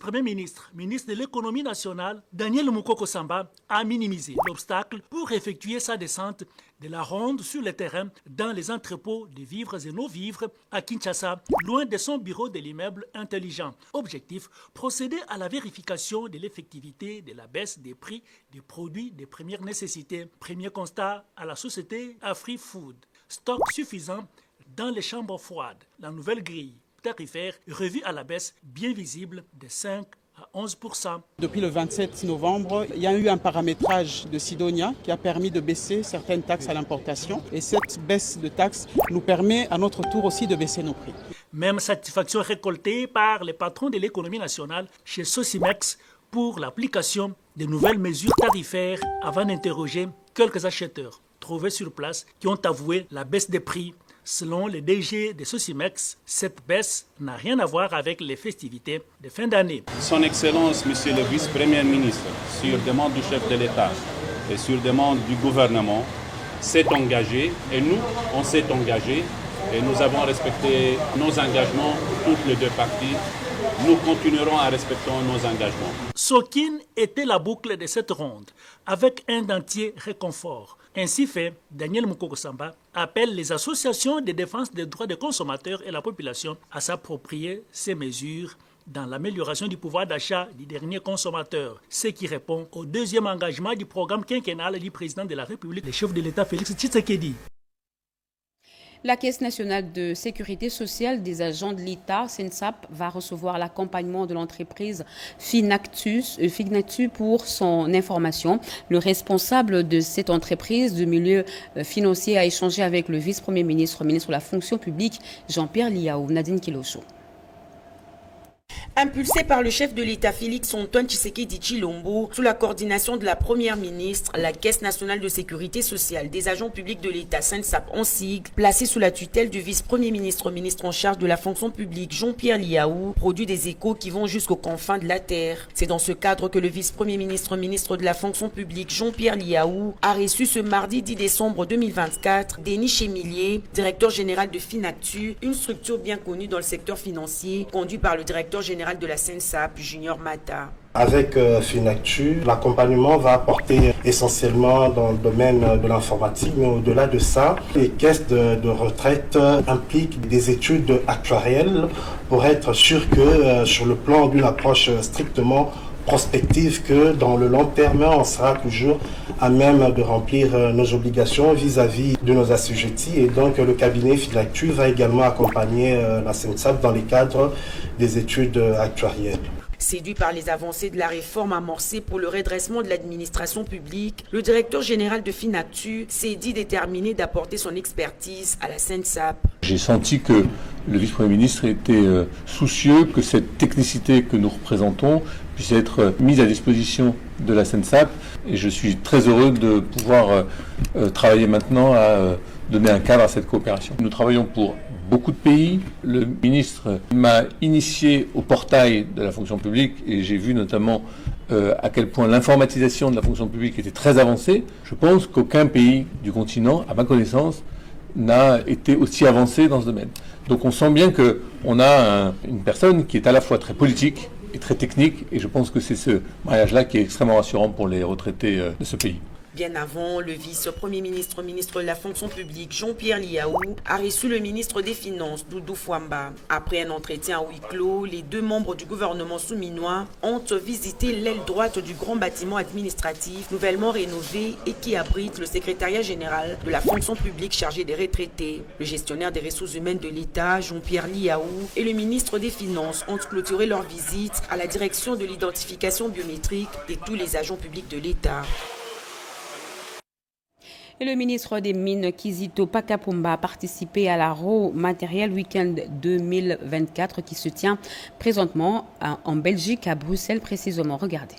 vice-premier ministre, ministre de l'économie nationale, Daniel Mukoko Samba, a minimisé l'obstacle pour effectuer sa descente de la ronde sur le terrain dans les entrepôts de vivres et non-vivres à Kinshasa, loin de son bureau de l'immeuble intelligent. Objectif, procéder à la vérification de l'effectivité de la baisse des prix des produits de première nécessité. Premier constat à la société AfriFood. Stock suffisant dans les chambres froides. La nouvelle grille tarifaire revue à la baisse bien visible de 5 à 11%. Depuis le 27 novembre, il y a eu un paramétrage de Sidonia qui a permis de baisser certaines taxes à l'importation. Et cette baisse de taxes nous permet à notre tour aussi de baisser nos prix. Même satisfaction récoltée par les patrons de l'économie nationale chez Sosimex pour l'application de nouvelles mesures tarifaires avant d'interroger quelques acheteurs trouvés sur place qui ont avoué la baisse des prix. Selon le DG de Sosimex, cette baisse n'a rien à voir avec les festivités de fin d'année. Son Excellence, Monsieur le Vice-Premier ministre, sur demande du chef de l'État et sur demande du gouvernement, s'est engagé et nous, on s'est engagé et nous avons respecté nos engagements, toutes les deux parties. Nous continuerons à respecter nos engagements. Sokin était la boucle de cette ronde, avec un dentier réconfort. Ainsi fait, Daniel Mukoko Samba appelle les associations de défense des droits des consommateurs et la population à s'approprier ces mesures dans l'amélioration du pouvoir d'achat du dernier consommateur, ce qui répond au deuxième engagement du programme quinquennal du président de la République, le chef de l'État Félix Tshisekedi. La Caisse nationale de sécurité sociale des agents de l'État, SENSAP, va recevoir l'accompagnement de l'entreprise Finactu pour son information. Le responsable de cette entreprise de milieu financier a échangé avec le vice-premier ministre, ministre de la fonction publique, Jean-Pierre Liaou. Nadine Kilocho. Impulsé par le chef de l'État Félix Antoine Tshisekedi Tshilombo, sous la coordination de la Première ministre, la Caisse nationale de sécurité sociale des agents publics de l'État, SENSAP en sigle, placée sous la tutelle du vice-premier ministre, ministre en charge de la fonction publique, Jean-Pierre Liaou, produit des échos qui vont jusqu'aux confins de la terre. C'est dans ce cadre que le vice-premier ministre, ministre de la fonction publique, Jean-Pierre Liaou, a reçu ce mardi 10 décembre 2024 Denis Chemilier, directeur général de Finactu, une structure bien connue dans le secteur financier, conduit par le directeur général de la SENSAP, Junior Mata. Avec Finactu, l'accompagnement va apporter essentiellement dans le domaine de l'informatique, mais au-delà de ça, les caisses de retraite impliquent des études actuarielles pour être sûr que sur le plan d'une approche strictement prospective, que dans le long terme, on sera toujours à même de remplir nos obligations vis-à-vis de nos assujettis. Et donc le cabinet Finactu va également accompagner la SENSAP dans les cadres des études actuarielles. Séduit par les avancées de la réforme amorcée pour le redressement de l'administration publique, le directeur général de Finactu s'est dit déterminé d'apporter son expertise à la SENSAP. J'ai senti que le vice-premier ministre était soucieux que cette technicité que nous représentons puisse être mise à disposition de la SENSAP, et je suis très heureux de pouvoir travailler maintenant à donner un cadre à cette coopération. Nous travaillons pour beaucoup de pays. Le ministre m'a initié au portail de la fonction publique et j'ai vu notamment à quel point l'informatisation de la fonction publique était très avancée. Je pense qu'aucun pays du continent, à ma connaissance, n'a été aussi avancé dans ce domaine. Donc on sent bien qu'on a une personne qui est à la fois très politique et très technique, et je pense que c'est ce mariage-là qui est extrêmement rassurant pour les retraités de ce pays. Bien avant, le vice-premier ministre, ministre de la fonction publique, Jean-Pierre Liaou, a reçu le ministre des Finances, Doudou Fwamba. Après un entretien à huis clos, les deux membres du gouvernement souminois ont visité l'aile droite du grand bâtiment administratif nouvellement rénové et qui abrite le secrétariat général de la fonction publique chargé des retraités. Le gestionnaire des ressources humaines de l'État, Jean-Pierre Liaou, et le ministre des Finances ont clôturé leur visite à la direction de l'identification biométrique de tous les agents publics de l'État. Et le ministre des Mines, Kizito Pakapomba, a participé à la Raw Material Weekend 2024 qui se tient présentement en Belgique, à Bruxelles précisément. Regardez.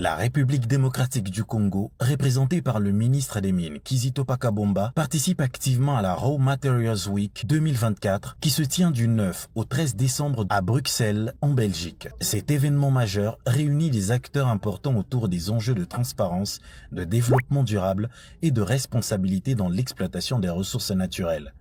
La République démocratique du Congo, représentée par le ministre des Mines, Kizito Pakabomba, participe activement à la Raw Materials Week 2024 qui se tient du 9 au 13 décembre à Bruxelles, en Belgique. Cet événement majeur réunit des acteurs importants autour des enjeux de transparence, de développement durable et de responsabilité dans l'exploitation des ressources naturelles.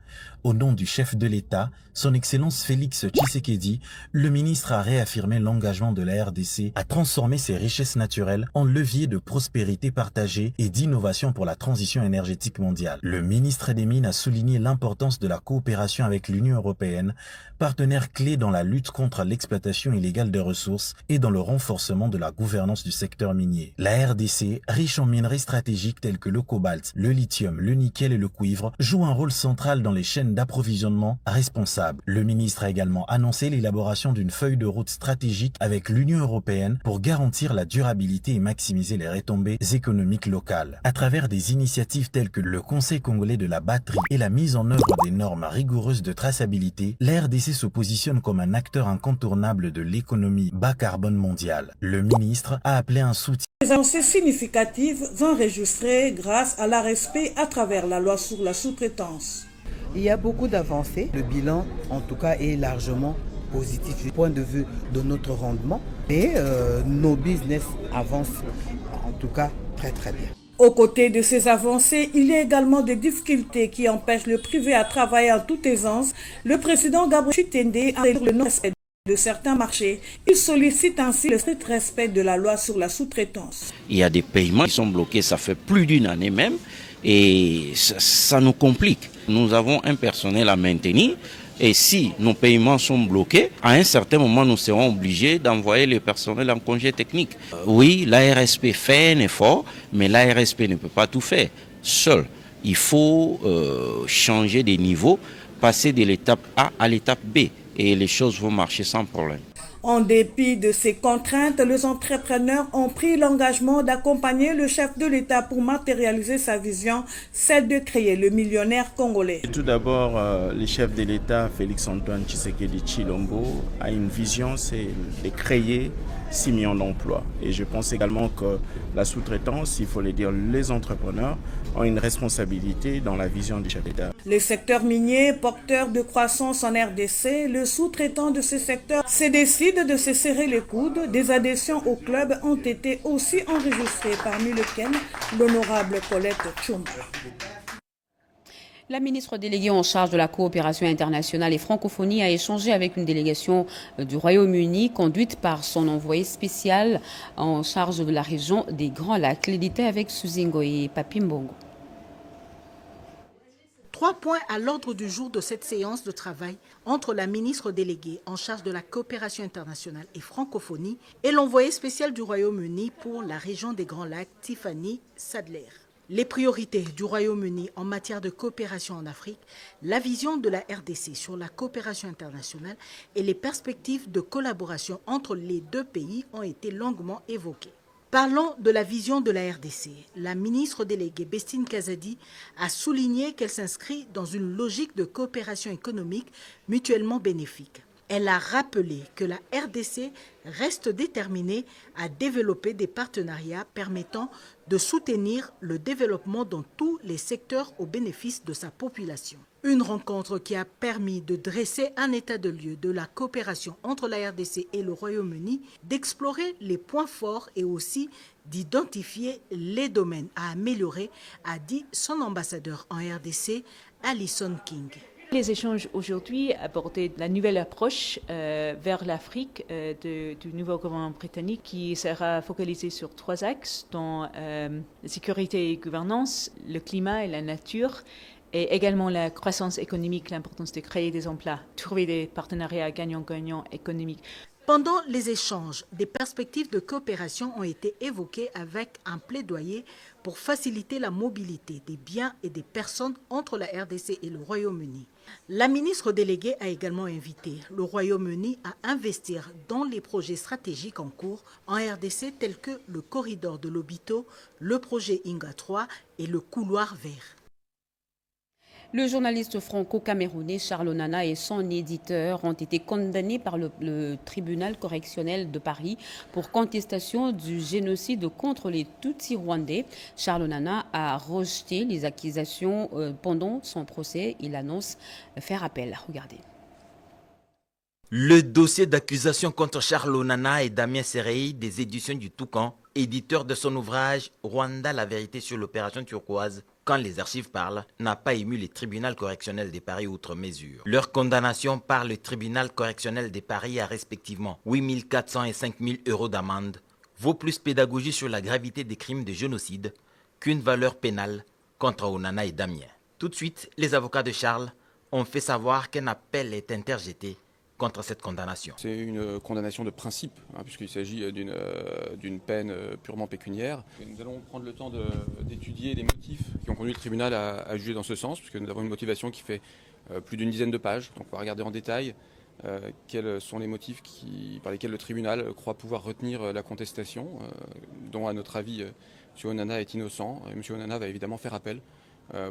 Au nom du chef de l'État, son Excellence Félix Tshisekedi, le ministre a réaffirmé l'engagement de la RDC à transformer ses richesses naturelles en levier de prospérité partagée et d'innovation pour la transition énergétique mondiale. Le ministre des Mines a souligné l'importance de la coopération avec l'Union européenne, partenaire clé dans la lutte contre l'exploitation illégale des ressources et dans le renforcement de la gouvernance du secteur minier. La RDC, riche en minerais stratégiques tels que le cobalt, le lithium, le nickel et le cuivre, joue un rôle central dans les chaînes d'approvisionnement responsables. Le ministre a également annoncé l'élaboration d'une feuille de route stratégique avec l'Union européenne pour garantir la durabilité et maximiser les retombées économiques locales. À travers des initiatives telles que le Conseil congolais de la batterie et la mise en œuvre des normes rigoureuses de traçabilité, la RDC se positionne comme un acteur incontournable de l'économie bas carbone mondiale. Le ministre a appelé un soutien. Les avancées significatives enregistrées grâce à la respect à travers la loi sur la sous-traitance. Il y a beaucoup d'avancées. Le bilan, en tout cas, est largement positif du point de vue de notre rendement. Et nos business avancent, en tout cas, très très bien. Aux côtés de ces avancées, il y a également des difficultés qui empêchent le privé à travailler en toute aisance. Le président Gabriel Chitende a le non-respect de certains marchés. Il sollicite ainsi le strict respect de la loi sur la sous-traitance. Il y a des paiements qui sont bloqués, ça fait plus d'une année même, et ça nous complique. Nous avons un personnel à maintenir. Et si nos paiements sont bloqués, à un certain moment, nous serons obligés d'envoyer le personnel en congé technique. Oui, l'ARSP fait un effort, mais l'ARSP ne peut pas tout faire seul. Il faut changer des niveaux, passer de l'étape A à l'étape B, et les choses vont marcher sans problème. En dépit de ces contraintes, les entrepreneurs ont pris l'engagement d'accompagner le chef de l'État pour matérialiser sa vision, celle de créer le millionnaire congolais. Tout d'abord, le chef de l'État, Félix-Antoine Tshisekedi Tshilombo, a une vision, c'est de créer 6 millions d'emplois. Et je pense également que la sous-traitance, il faut le dire, les entrepreneurs ont une responsabilité dans la vision du chef d'État. Les secteurs miniers, porteurs de croissance en RDC, le sous-traitant de ces secteurs se décide de se serrer les coudes. Des adhésions au club ont été aussi enregistrées, parmi lesquelles l'honorable Colette Tchoumba. La ministre déléguée en charge de la coopération internationale et francophonie a échangé avec une délégation du Royaume-Uni conduite par son envoyé spécial en charge de la région des Grands Lacs. L'édité avec Suzingo et Papimbongo. 3 points à l'ordre du jour de cette séance de travail entre la ministre déléguée en charge de la coopération internationale et francophonie et l'envoyé spécial du Royaume-Uni pour la région des Grands Lacs, Tiffany Sadler. Les priorités du Royaume-Uni en matière de coopération en Afrique, la vision de la RDC sur la coopération internationale et les perspectives de collaboration entre les deux pays ont été longuement évoquées. Parlons de la vision de la RDC. La ministre déléguée Bestine Kazadi a souligné qu'elle s'inscrit dans une logique de coopération économique mutuellement bénéfique. Elle a rappelé que la RDC reste déterminée à développer des partenariats permettant de soutenir le développement dans tous les secteurs au bénéfice de sa population. Une rencontre qui a permis de dresser un état de lieu de la coopération entre la RDC et le Royaume-Uni, d'explorer les points forts et aussi d'identifier les domaines à améliorer, a dit son ambassadeur en RDC, Alison King. Les échanges aujourd'hui abordaient la nouvelle approche vers l'Afrique du nouveau gouvernement britannique qui sera focalisé sur 3 axes, dont la sécurité et gouvernance, le climat et la nature, et également la croissance économique, l'importance de créer des emplois, trouver des partenariats gagnant-gagnant économiques. Pendant les échanges, des perspectives de coopération ont été évoquées avec un plaidoyer pour faciliter la mobilité des biens et des personnes entre la RDC et le Royaume-Uni. La ministre déléguée a également invité le Royaume-Uni à investir dans les projets stratégiques en cours en RDC tels que le corridor de Lobito, le projet Inga 3 et le couloir vert. Le journaliste franco-camerounais Charles Onana et son éditeur ont été condamnés par le tribunal correctionnel de Paris pour contestation du génocide contre les Tutsis rwandais. Charles Onana a rejeté les accusations pendant son procès. Il annonce faire appel. Regardez. Le dossier d'accusation contre Charles Onana et Damien Serei des éditions du Toucan, éditeur de son ouvrage « Rwanda, la vérité sur l'opération turquoise », quand les archives parlent, n'a pas ému le tribunal correctionnel de Paris outre mesure. Leur condamnation par le tribunal correctionnel de Paris à respectivement 8 400 et 5 000 euros d'amende vaut plus pédagogie sur la gravité des crimes de génocide qu'une valeur pénale contre Onana et Damien. Tout de suite, les avocats de Charles ont fait savoir qu'un appel est interjeté contre cette condamnation. C'est une condamnation de principe, puisqu'il s'agit d'une peine purement pécuniaire. Nous allons prendre le temps d'étudier les motifs qui ont conduit le tribunal à juger dans ce sens, puisque nous avons une motivation qui fait plus d'une dizaine de pages. Donc on va regarder en détail quels sont les motifs par lesquels le tribunal croit pouvoir retenir la contestation, dont à notre avis M. Onana est innocent. Et M. Onana va évidemment faire appel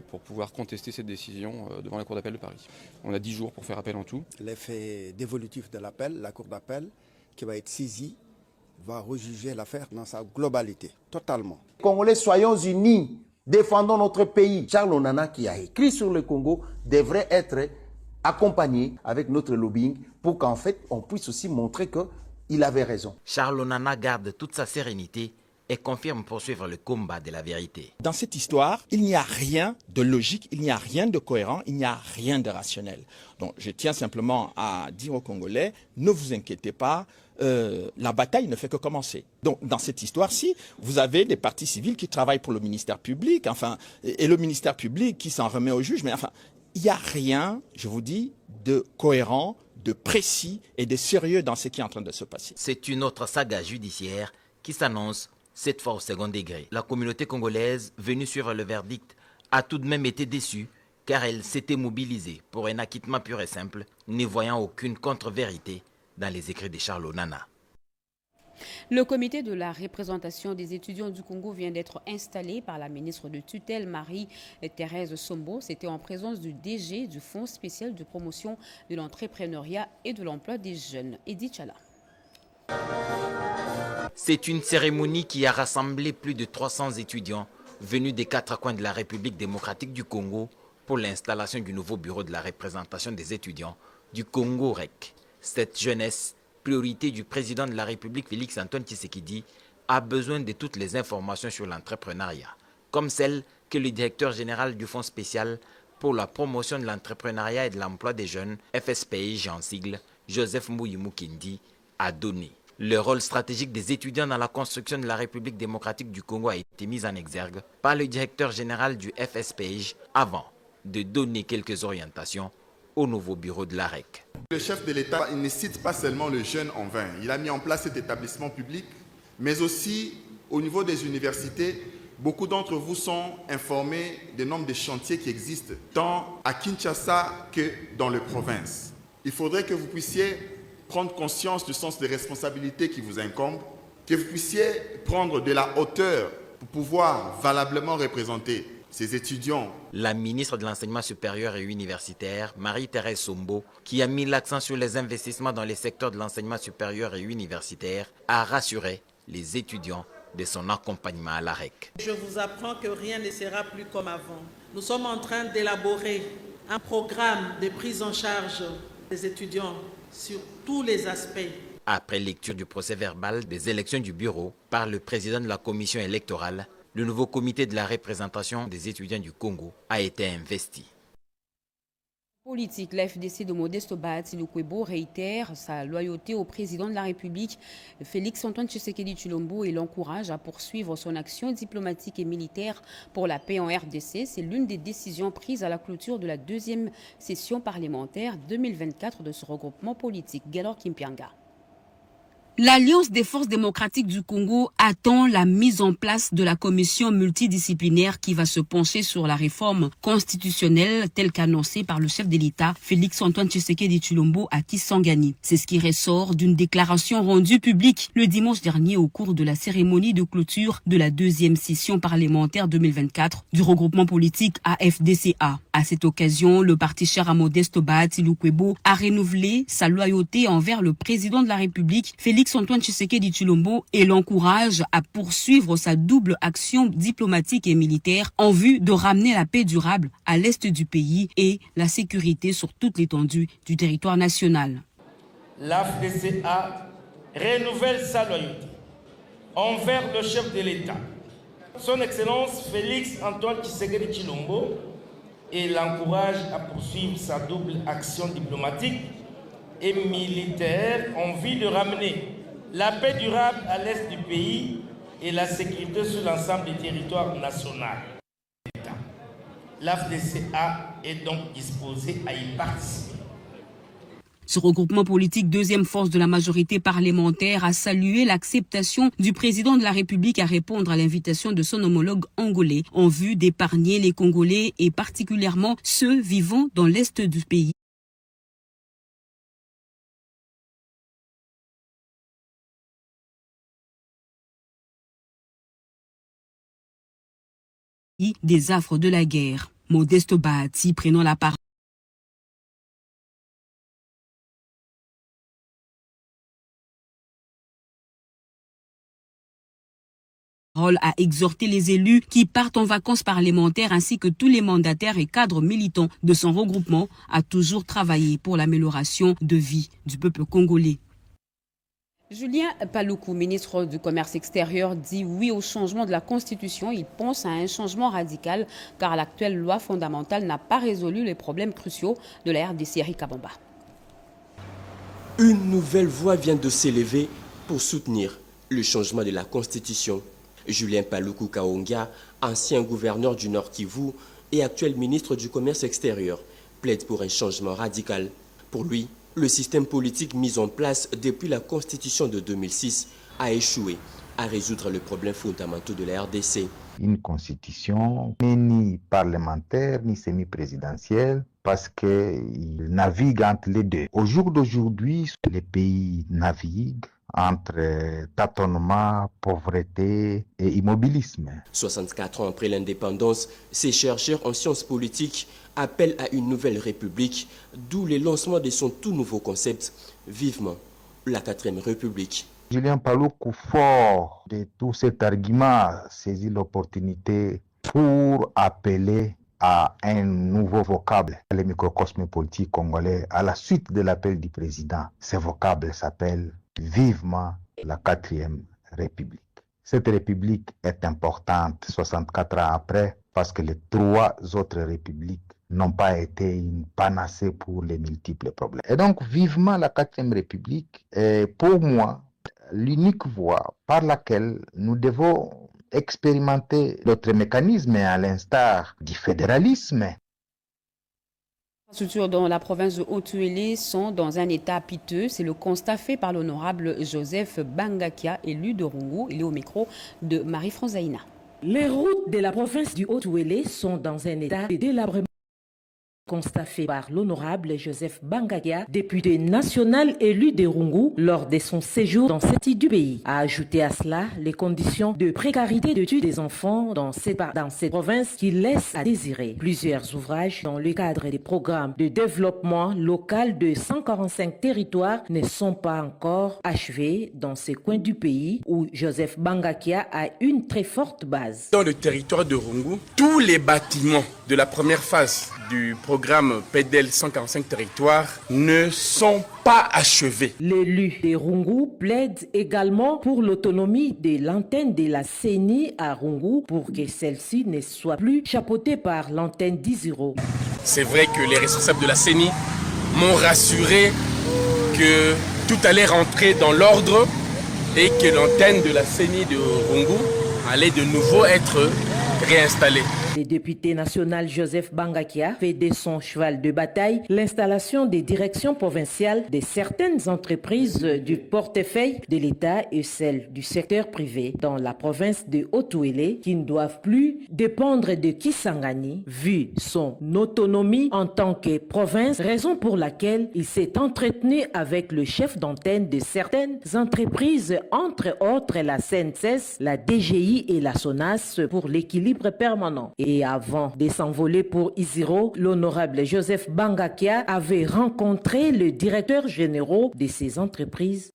pour pouvoir contester cette décision devant la Cour d'appel de Paris. On a 10 jours pour faire appel en tout. L'effet dévolutif de l'appel, la Cour d'appel qui va être saisie, va rejuger l'affaire dans sa globalité, totalement. Congolais, soyons unis, défendons notre pays. Charles Onana, qui a écrit sur le Congo, devrait être accompagné avec notre lobbying pour qu'en fait, on puisse aussi montrer qu'il avait raison. Charles Onana garde toute sa sérénité et confirme poursuivre le combat de la vérité. Dans cette histoire, il n'y a rien de logique, il n'y a rien de cohérent, il n'y a rien de rationnel. Donc je tiens simplement à dire aux Congolais, ne vous inquiétez pas, la bataille ne fait que commencer. Donc dans cette histoire-ci, vous avez des partis civils qui travaillent pour le ministère public, et le ministère public qui s'en remet au juge, mais il n'y a rien, je vous dis, de cohérent, de précis et de sérieux dans ce qui est en train de se passer. C'est une autre saga judiciaire qui s'annonce cette fois au second degré. La communauté congolaise, venue suivre le verdict, a tout de même été déçue car elle s'était mobilisée pour un acquittement pur et simple, ne voyant aucune contre-vérité dans les écrits de Charles Onana. Le comité de la représentation des étudiants du Congo vient d'être installé par la ministre de tutelle Marie-Thérèse Sombo. C'était en présence du DG du Fonds spécial de promotion de l'entrepreneuriat et de l'emploi des jeunes, Edith Chala. C'est une cérémonie qui a rassemblé plus de 300 étudiants venus des 4 coins de la République démocratique du Congo pour l'installation du nouveau bureau de la représentation des étudiants du Congo REC. Cette jeunesse, priorité du président de la République Félix-Antoine Tshisekedi, a besoin de toutes les informations sur l'entrepreneuriat, comme celle que le directeur général du Fonds spécial pour la promotion de l'entrepreneuriat et de l'emploi des jeunes, FSPJ en sigle, Joseph Mouyi-Mukindi, a donné. Le rôle stratégique des étudiants dans la construction de la République démocratique du Congo a été mis en exergue par le directeur général du FSPJ avant de donner quelques orientations au nouveau bureau de la REC. Le chef de l'État, il ne cite pas seulement le jeune en vain. Il a mis en place cet établissement public, mais aussi au niveau des universités, beaucoup d'entre vous sont informés du nombre de chantiers qui existent, tant à Kinshasa que dans les provinces. Il faudrait que vous puissiez prendre conscience du sens des responsabilités qui vous incombent, que vous puissiez prendre de la hauteur pour pouvoir valablement représenter ces étudiants. La ministre de l'Enseignement supérieur et universitaire, Marie-Thérèse Sombo, qui a mis l'accent sur les investissements dans les secteurs de l'enseignement supérieur et universitaire, a rassuré les étudiants de son accompagnement à la REC. Je vous apprends que rien ne sera plus comme avant. Nous sommes en train d'élaborer un programme de prise en charge des étudiants sur tous les aspects. Après lecture du procès verbal des élections du bureau par le président de la commission électorale, le nouveau comité de la représentation des étudiants du Congo a été investi. Politique, la FDC de Modesto Bahati Lukwebo réitère sa loyauté au président de la République, Félix-Antoine Tshisekedi Tshilombo, et l'encourage à poursuivre son action diplomatique et militaire pour la paix en RDC. C'est l'une des décisions prises à la clôture de la deuxième session parlementaire 2024 de ce regroupement politique. Galor Kimpianga. L'Alliance des forces démocratiques du Congo attend la mise en place de la commission multidisciplinaire qui va se pencher sur la réforme constitutionnelle telle qu'annoncée par le chef de l'État, Félix-Antoine Tshisekedi Tshilombo à Kisangani. C'est ce qui ressort d'une déclaration rendue publique le dimanche dernier au cours de la cérémonie de clôture de la deuxième session parlementaire 2024 du regroupement politique AFDCA. À cette occasion, le parti cher à Modesto Bahati Lukwebo a renouvelé sa loyauté envers le président de la République, Félix-Antoine Tshisekedi Tshilombo, et l'encourage à poursuivre sa double action diplomatique et militaire en vue de ramener la paix durable à l'est du pays et la sécurité sur toute l'étendue du territoire national. L'AFDCA renouvelle sa loyauté envers le chef de l'État, Son Excellence Félix Antoine Tshisekedi Tshilombo et l'encourage à poursuivre sa double action diplomatique et militaire en vue de ramener la paix durable à l'est du pays et la sécurité sur l'ensemble des territoires nationaux. L'AFDCA est donc disposée à y participer. Ce regroupement politique, deuxième force de la majorité parlementaire, a salué l'acceptation du président de la République à répondre à l'invitation de son homologue angolais en vue d'épargner les Congolais et particulièrement ceux vivant dans l'est du pays. Des affres de la guerre. Modeste Bahati prenant la parole. A exhorté les élus qui partent en vacances parlementaires ainsi que tous les mandataires et cadres militants de son regroupement à toujours travailler pour l'amélioration de vie du peuple congolais. Julien Paluku, ministre du Commerce extérieur, dit oui au changement de la Constitution. Il pense à un changement radical car l'actuelle loi fondamentale n'a pas résolu les problèmes cruciaux de la RDC. Erika Bamba. Une nouvelle voix vient de s'élever pour soutenir le changement de la Constitution. Julien Paluku Kaonga, ancien gouverneur du Nord Kivu et actuel ministre du Commerce extérieur, plaide pour un changement radical. Pour lui, le système politique mis en place depuis la Constitution de 2006 a échoué à résoudre les problèmes fondamentaux de la RDC. Une constitution ni parlementaire ni semi-présidentielle parce qu'il navigue entre les deux. Au jour d'aujourd'hui, les pays naviguent entre tâtonnement, pauvreté et immobilisme. 64 ans après l'indépendance, ces chercheurs en sciences politiques appellent à une nouvelle république, d'où le lancement de son tout nouveau concept, vivement la 4e République. Julien Paluku, fort de tout cet argument, saisit l'opportunité pour appeler à un nouveau vocable, le microcosme politique congolais, à la suite de l'appel du président. Ce vocable s'appelle vivement la 4e République. Cette République est importante 64 ans après parce que les 3 autres républiques n'ont pas été une panacée pour les multiples problèmes. Et donc, vivement la 4e République est pour moi l'unique voie par laquelle nous devons expérimenter d'autres mécanismes à l'instar du fédéralisme. Les infrastructures dans la province de Haut-Uélé sont dans un état piteux. C'est le constat fait par l'honorable Joseph Bangakia, élu de Rungu. Il est au micro de Marie-France Zaïna. Les routes de la province du Haut-Uélé sont dans un état de délabrement. Constat fait par l'honorable Joseph Bangakia, député national élu de Rungu lors de son séjour dans cette île du pays. A ajouté à cela les conditions de précarité d'études des enfants dans cette province qui laissent à désirer. Plusieurs ouvrages dans le cadre des programmes de développement local de 145 territoires ne sont pas encore achevés dans ces coins du pays où Joseph Bangakia a une très forte base. Dans le territoire de Rungu, tous les bâtiments de la première phase du programme PEDEL 145 territoires ne sont pas achevés. L'élu de Rungu plaide également pour l'autonomie de l'antenne de la CENI à Rungu pour que celle-ci ne soit plus chapeautée par l'antenne d'Iziro. C'est vrai que les responsables de la CENI m'ont rassuré que tout allait rentrer dans l'ordre et que l'antenne de la CENI de Rungu allait de nouveau être réinstallée. Le député national Joseph Bangakia fait de son cheval de bataille l'installation des directions provinciales de certaines entreprises du portefeuille de l'État et celles du secteur privé dans la province de Haut-Uélé qui ne doivent plus dépendre de Kisangani vu son autonomie en tant que province, raison pour laquelle il s'est entretenu avec le chef d'antenne de certaines entreprises, entre autres la CNCS, la DGI et la SONAS pour l'équilibre permanent. Et avant de s'envoler pour Iziro, l'honorable Joseph Bangakia avait rencontré le directeur général de ces entreprises.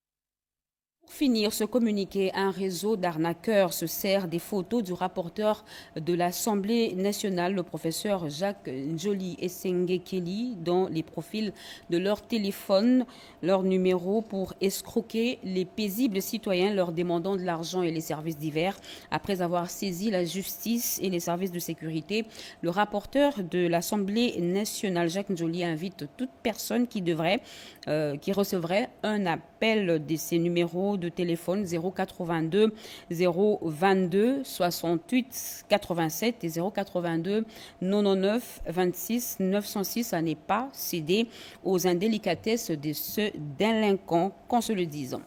Pour finir ce communiqué, un réseau d'arnaqueurs se sert des photos du rapporteur de l'Assemblée nationale, le professeur Jacques Njoli Esengekeli, dans les profils de leur téléphone, leur numéro, pour escroquer les paisibles citoyens leur demandant de l'argent et les services divers. Après avoir saisi la justice et les services de sécurité, le rapporteur de l'Assemblée nationale, Jacques Njoli, invite toute personne qui recevrait un appel de ces numéros de téléphone 082 022 68 87 et 082 99 26 906 à ne pas céder aux indélicatesses de ce délinquant, qu'on se le dise.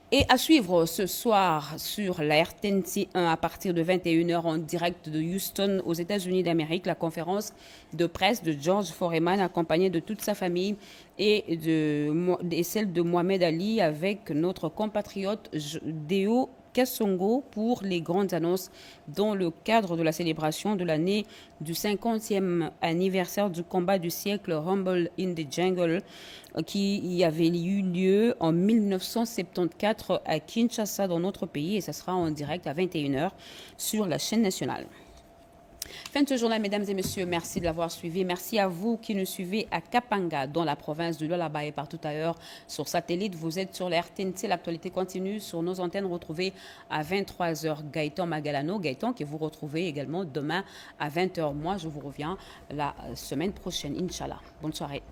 Et à suivre ce soir sur la RTNC 1 à partir de 21h en direct de Houston aux États-Unis d'Amérique, la conférence de presse de George Foreman accompagné de toute sa famille et celle de Mohamed Ali avec notre compatriote Deo Kassongo pour les grandes annonces dans le cadre de la célébration de l'année du 50e anniversaire du combat du siècle Rumble in the Jungle qui y avait eu lieu en 1974 à Kinshasa dans notre pays, et ça sera en direct à 21h sur la chaîne nationale. Fin de ce journal, mesdames et messieurs, merci de l'avoir suivi. Merci à vous qui nous suivez à Kapanga, dans la province de Lualaba et partout ailleurs sur satellite. Vous êtes sur la RTNC, l'actualité continue sur nos antennes retrouvées à 23h. Gaëtan Magalano, Gaëtan que vous retrouvez également demain à 20h. Moi, je vous reviens la semaine prochaine, Inch'Allah. Bonne soirée.